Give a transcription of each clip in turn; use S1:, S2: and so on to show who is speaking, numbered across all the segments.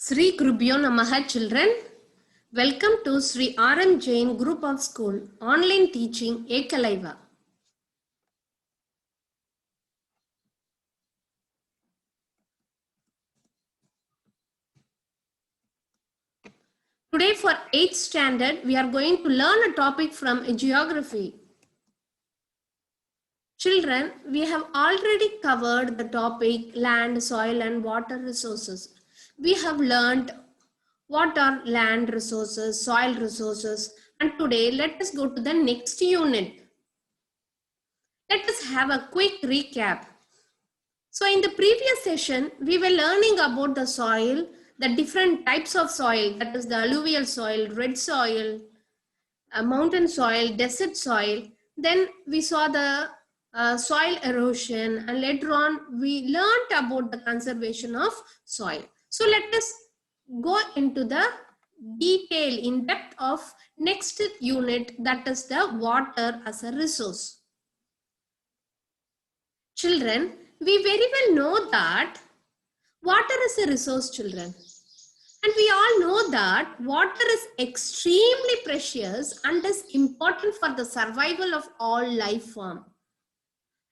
S1: Sri Gurubhyo Namaha children. Welcome to Sri R.M. Jain Group of School Online Teaching Ekalaiva. Today for 8th standard, we are going to learn a topic from geography. Children, we have already covered the topic land, soil and water resources. We have learned what are land resources, soil resources, and today let us go to the next unit. Let us have a quick recap. So in the previous session, we were learning about the soil, the different types of soil, that is the alluvial soil, red soil, mountain soil, desert soil. Then we saw the soil erosion, and later on we learned about the conservation of soil. So let us go into the detail in depth of next unit, that is the water as a resource. Children, we very well know that water is a resource, children. And we all know that water is extremely precious and is important for the survival of all life form.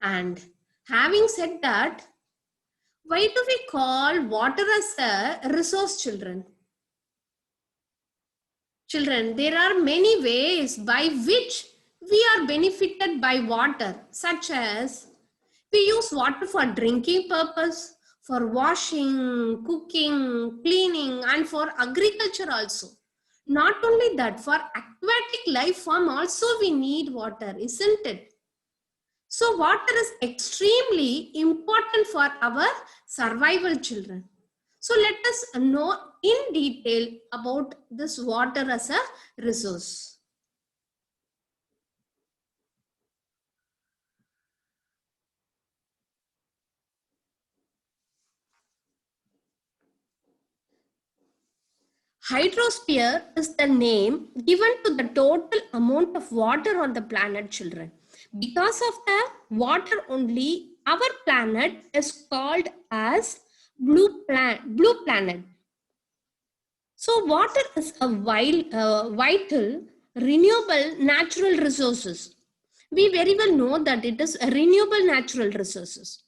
S1: And having said that, why do we call water as a resource, children? Children, there are many ways by which we are benefited by water, such as we use water for drinking purpose, for washing, cooking, cleaning, and for agriculture also. Not only that, for aquatic life form also we need water, isn't it? So water is extremely important for our survival, children. So let us know in detail about this water as a resource. Hydrosphere is the name given to the total amount of water on the planet, children. Because of the water only, our planet is called as blue planet. So water is a vital, renewable natural resources. We very well know that it is a renewable natural resources.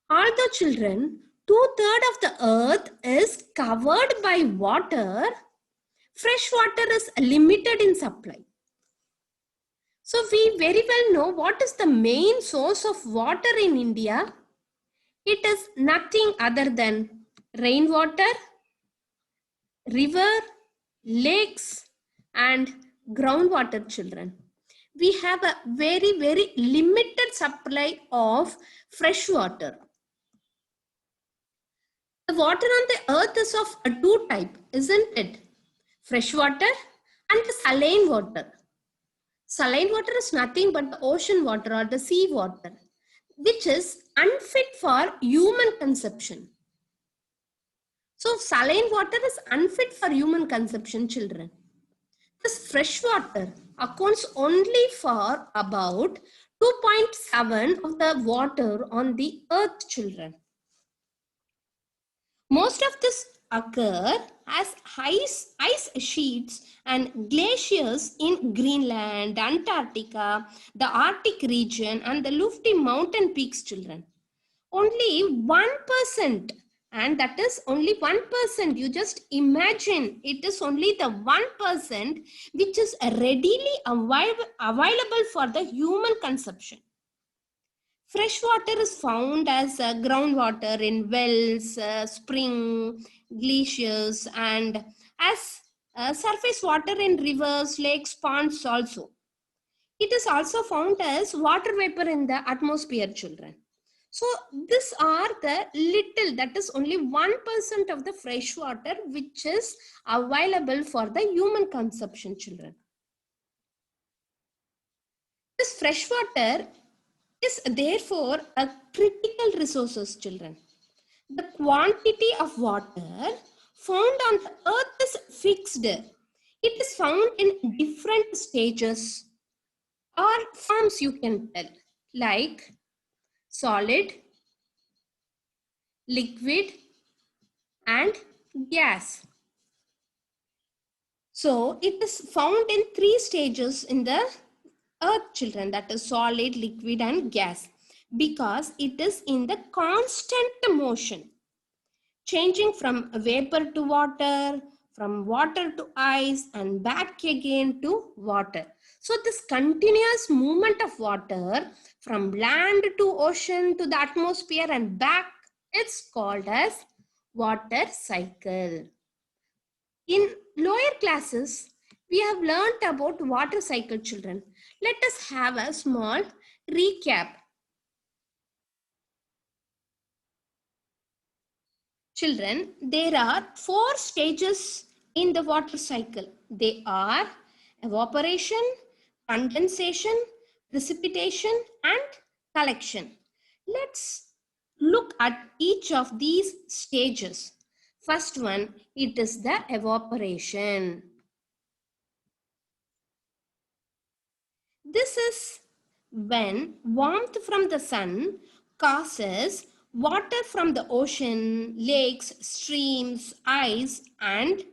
S1: Although, children, 2/3 of the earth is covered by water, fresh water is limited in supply. So we very well know what is the main source of water in India. It is nothing other than rainwater, river, lakes and groundwater, children. We have a very, very limited supply of fresh water. The water on the earth is of two types, isn't it? Fresh water and the saline water. Saline water is nothing but the ocean water or the sea water, which is unfit for human consumption. So saline water is unfit for human consumption, children. This fresh water accounts only for about 2.7 of the water on the earth, children. Most of this occur as ice sheets and glaciers in Greenland, Antarctica, the Arctic region and the lofty mountain peaks, children. Only 1%, and that is only 1%. You just imagine, it is only the 1% which is readily available for the human consumption. Fresh water is found as groundwater in wells, spring, glaciers, and as surface water in rivers, lakes, ponds also. It is also found as water vapor in the atmosphere, children. So these are the little, that is only 1% of the fresh water which is available for the human consumption, children. This fresh water is therefore a critical resource, children. The quantity of water found on the earth is fixed. It is found in different stages or forms, you can tell, like solid, liquid and gas. So it is found in 3 stages in the earth, children, that is solid, liquid and gas, because it is in the constant motion, changing from vapor to water, from water to ice and back again to water. So this continuous movement of water from land to ocean to the atmosphere and back, it's called as water cycle. In lower classes, we have learnt about water cycle, children. Let us have a small recap. Children, there are 4 stages in the water cycle. They are evaporation, condensation, precipitation and collection. Let's look at each of these stages. First one, it is the evaporation. This is when warmth from the sun causes water from the ocean, lakes, streams, ice and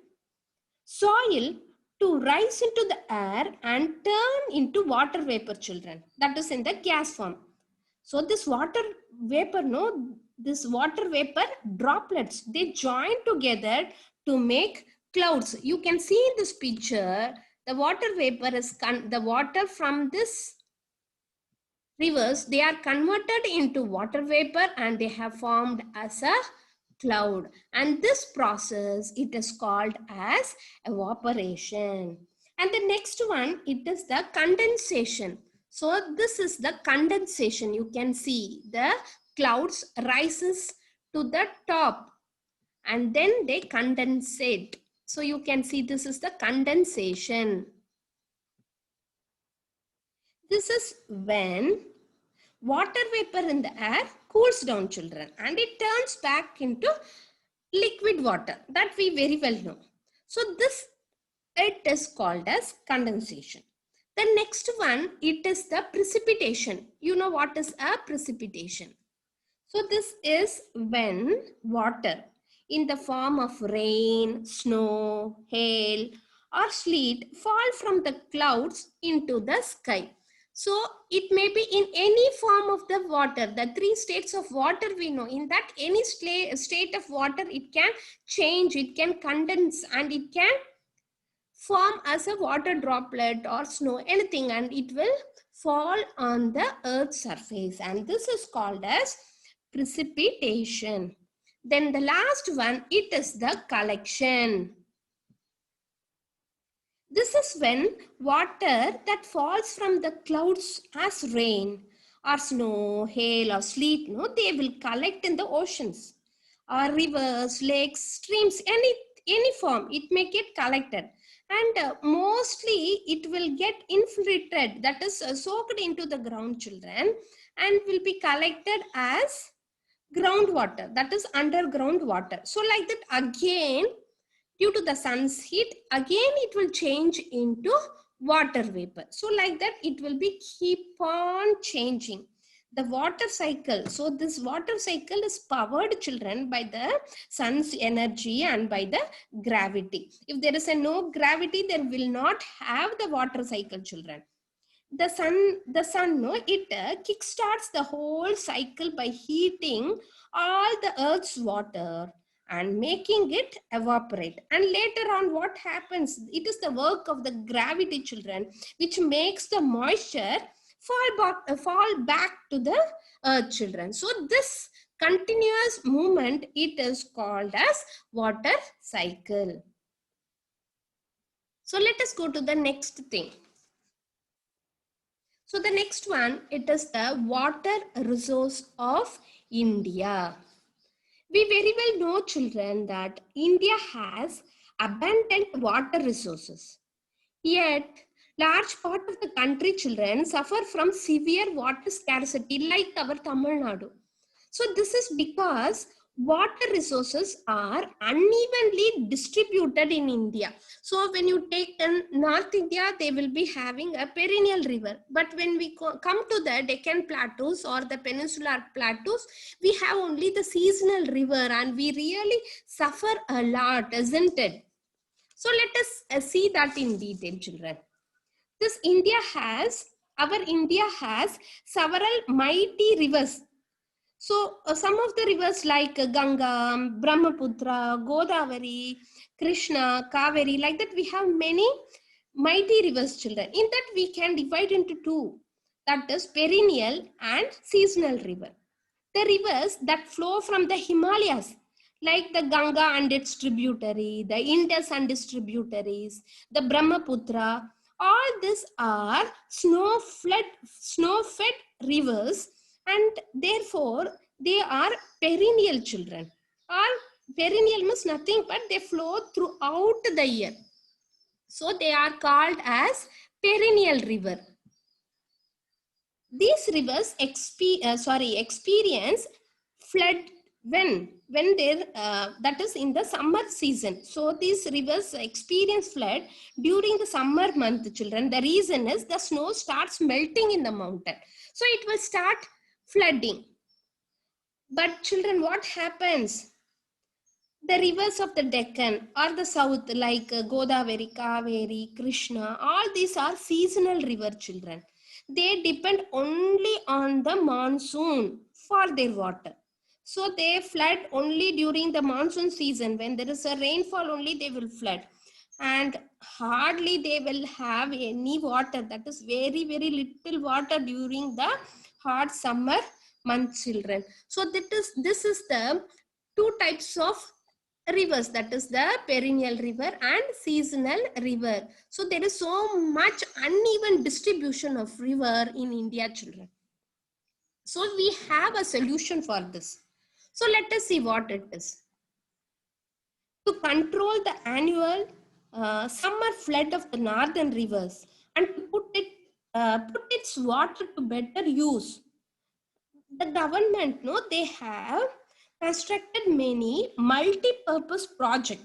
S1: soil to rise into the air and turn into water vapor, children. That is in the gas form. So this water vapor, this water vapor droplets, they join together to make clouds. You can see in this picture, the water vapor is the water from this rivers, they are converted into water vapor and they have formed as a cloud. And this process, it is called as evaporation. And the next one, it is the condensation. So this is the condensation. You can see the clouds rises to the top and then they condensate. So you can see this is the condensation. This is when water vapor in the air cools down, children, and it turns back into liquid water, that we very well know. So this, it is called as condensation. The next one, it is the precipitation. You know what is a precipitation? So this is when water in the form of rain, snow, hail or sleet fall from the clouds into the sky. So it may be in any form of the water. The 3 states of water we know. In that any state of water, it can change, it can condense and it can form as a water droplet or snow, anything, and it will fall on the earth's surface. And this is called as precipitation. Then the last one, it is the collection. This is when water that falls from the clouds as rain or snow, hail or sleet, they will collect in the oceans or rivers, lakes, streams, any form, it may get collected. And mostly it will get infiltrated, that is soaked into the ground, children, and will be collected as groundwater, that is underground water. So like that again, due to the sun's heat, again it will change into water vapor. So like that it will be keep on changing the water cycle. So this water cycle is powered, children, by the sun's energy and by the gravity. If there is no gravity, there will not have the water cycle, children. The sun, it kickstarts the whole cycle by heating all the earth's water and making it evaporate. And later on, what happens? It is the work of the gravity, children, which makes the moisture fall back to the earth, children. So this continuous movement, it is called as water cycle. So let us go to the next thing. So the next one, it is the water resource of India. We very well know, children, that India has abundant water resources. Yet, large part of the country, children, suffer from severe water scarcity like our Tamil Nadu. So this is because water resources are unevenly distributed in India. So when you take in North India, they will be having a perennial river. But when we come to the Deccan plateaus or the peninsular plateaus, we have only the seasonal river, and we really suffer a lot, isn't it? So let us see that in detail, children. Our India has several mighty rivers. So some of the rivers like Ganga, Brahmaputra, Godavari, Krishna, Kaveri, like that we have many mighty rivers, children. In that we can divide into two, that is perennial and seasonal river. The rivers that flow from the Himalayas, like the Ganga and its tributary, the Indus and its tributaries, the Brahmaputra, all these are snow-fed rivers, and therefore they are perennial, children. Or perennial means nothing but they flow throughout the year. So they are called as perennial river. These rivers experience flood when they're that is in the summer season. So these rivers experience flood during the summer month, children. The reason is the snow starts melting in the mountain, so it will start flooding. But children, what happens? The rivers of the Deccan or the south, like Godavari, Kaveri, Krishna, all these are seasonal river, children. They depend only on the monsoon for their water. So they flood only during the monsoon season. When there is a rainfall only, they will flood. And hardly they will have any water. That is very, very little water during the hot summer months, children. So this is the two types of rivers, that is the perennial river and seasonal river. So there is so much uneven distribution of river in India, children. So we have a solution for this. So let us see what it is. To control the annual summer flood of the northern rivers and to put its water to better use, the government, they have constructed many multi-purpose projects.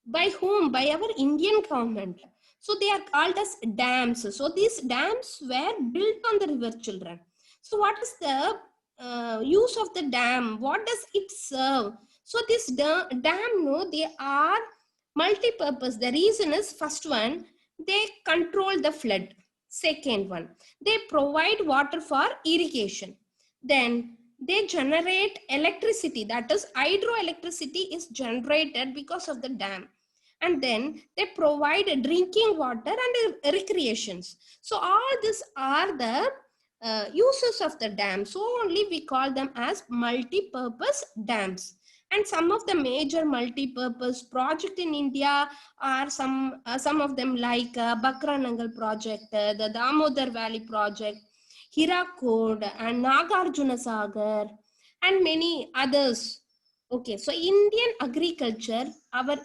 S1: By whom? By our Indian government. So they are called as dams. So these dams were built on the river, children. So what is the use of the dam? What does it serve? So this dam, they are multi-purpose. The reason is, first one, they control the flood. Second one, they provide water for irrigation. Then they generate electricity, that is hydroelectricity is generated because of the dam. And then they provide drinking water and recreations. So all these are the uses of the dam. So only we call them as multi-purpose dams. And some of the major multi-purpose project in India are some of them like Bakranangal project, the Damodar Valley project, Hirakud and Nagarjuna Sagar, and many others. Okay, so Indian agriculture,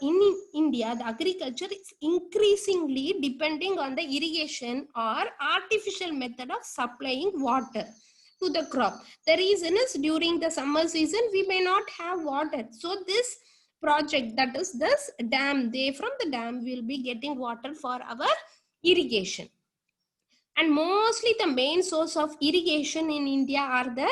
S1: in India, the agriculture is increasingly depending on the irrigation or artificial method of supplying water to the crop. The reason is during the summer season, we may not have water. So this project, that is this dam, from the dam we will be getting water for our irrigation. And mostly the main source of irrigation in India are the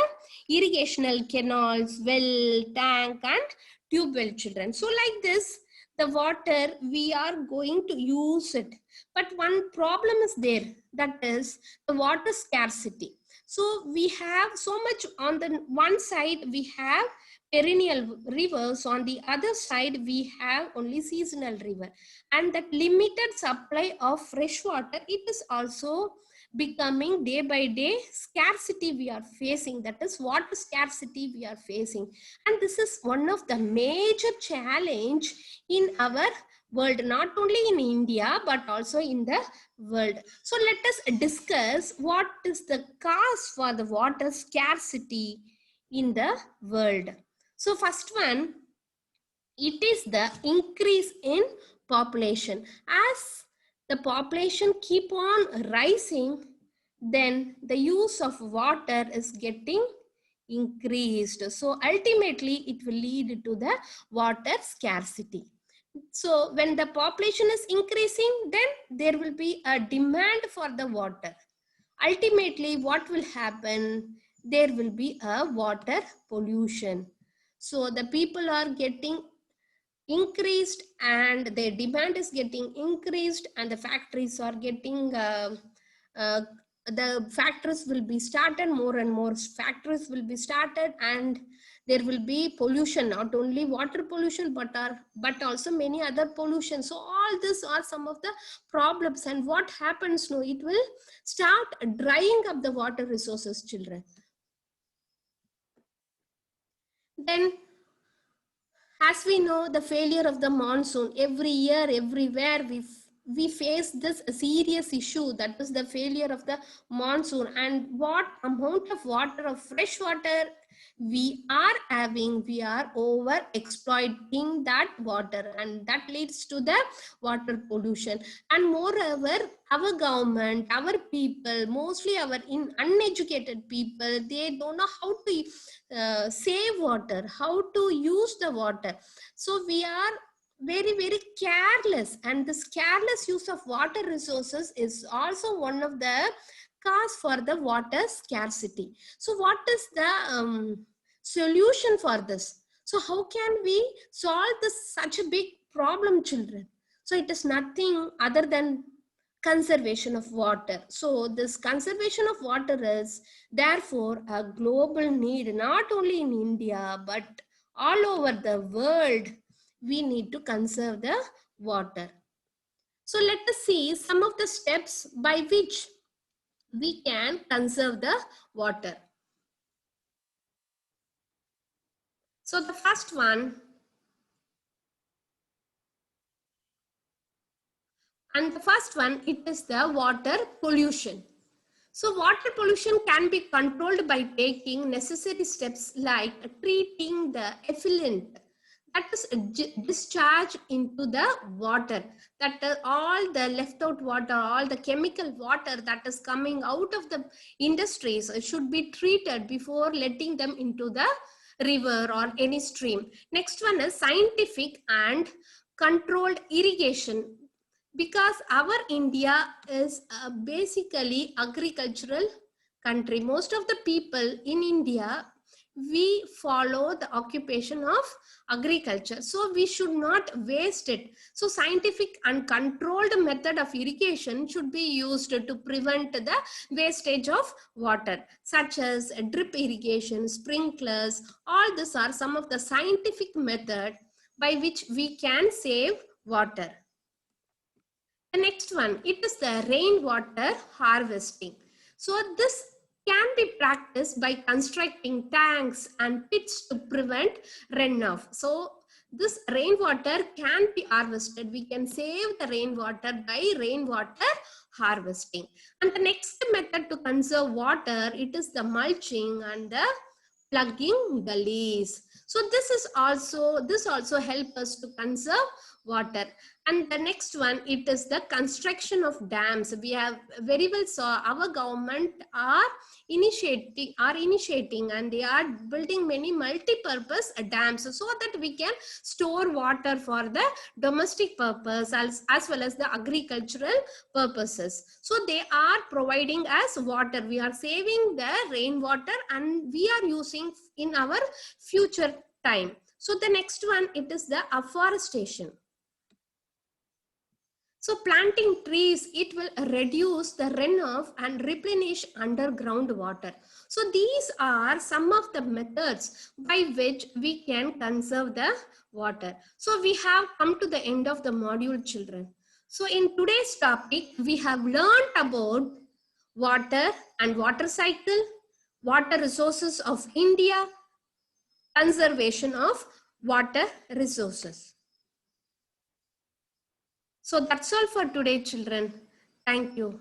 S1: irrigational canals, well, tank and tube well, children. So like this, the water, we are going to use it. But one problem is there, that is the water scarcity. So we have so much, on the one side we have perennial rivers, on the other side we have only seasonal river. And that limited supply of fresh water, it is also becoming day by day scarcity we are facing, that is water scarcity we are facing. And this is one of the major challenge in our world, not only in India but also in the world. So let us discuss what is the cause for the water scarcity in the world. So first one, it is the increase in population. As the population keep on rising, then the use of water is getting increased. So ultimately it will lead to the water scarcity. So when the population is increasing, then there will be a demand for the water. Ultimately, what will happen? There will be a water pollution. So the people are getting increased and their demand is getting increased, and the factories are getting uh, the factories will be started, more and more factories will be started, and there will be pollution, not only water pollution but also many other pollution. So all these are some of the problems, and what happens now, it will start drying up the water resources, children. Then, as we know, the failure of the monsoon, every year, everywhere, we face this serious issue, that is the failure of the monsoon. And what amount of water, of fresh water we are having, we are over exploiting that water, and that leads to the water pollution. And moreover, our government, our people, mostly our uneducated people, they don't know how to save water, how to use the water. So we are very careless, and this careless use of water resources is also one of the cause for the water scarcity. So what is the solution for this? So how can we solve this such a big problem, children? So it is nothing other than conservation of water. So this conservation of water is therefore a global need, not only in India but all over the world. We need to conserve the water. So let us see some of the steps by which we can conserve the water. So the first one, it is the water pollution. So water pollution can be controlled by taking necessary steps like treating the effluent that is discharged into the water, that all the left out water, all the chemical water that is coming out of the industries should be treated before letting them into the river or any stream. Next one is scientific and controlled irrigation, because our India is basically agricultural country. Most of the people in India, we follow the occupation of agriculture, so we should not waste it. So scientific and controlled method of irrigation should be used to prevent the wastage of water, such as drip irrigation, sprinklers. All these are some of the scientific method by which we can save water. The next one, it is the rainwater harvesting. So this can be practiced by constructing tanks and pits to prevent runoff. So this rainwater can be harvested. We can save the rainwater by rainwater harvesting. And the next method to conserve water, it is the mulching and the plugging gullies. So this also help us to conserve water. And the next one, it is the construction of dams. We have very well saw our government are initiating and they are building many multi-purpose dams so that we can store water for the domestic purpose as well as the agricultural purposes. So they are providing us water. We are saving the rainwater and we are using in our future time. So the next one, it is the afforestation. So planting trees, it will reduce the runoff and replenish underground water. So these are some of the methods by which we can conserve the water. So we have come to the end of the module, children. So in today's topic, we have learned about water and water cycle, water resources of India, conservation of water resources. So that's all for today, children. Thank you.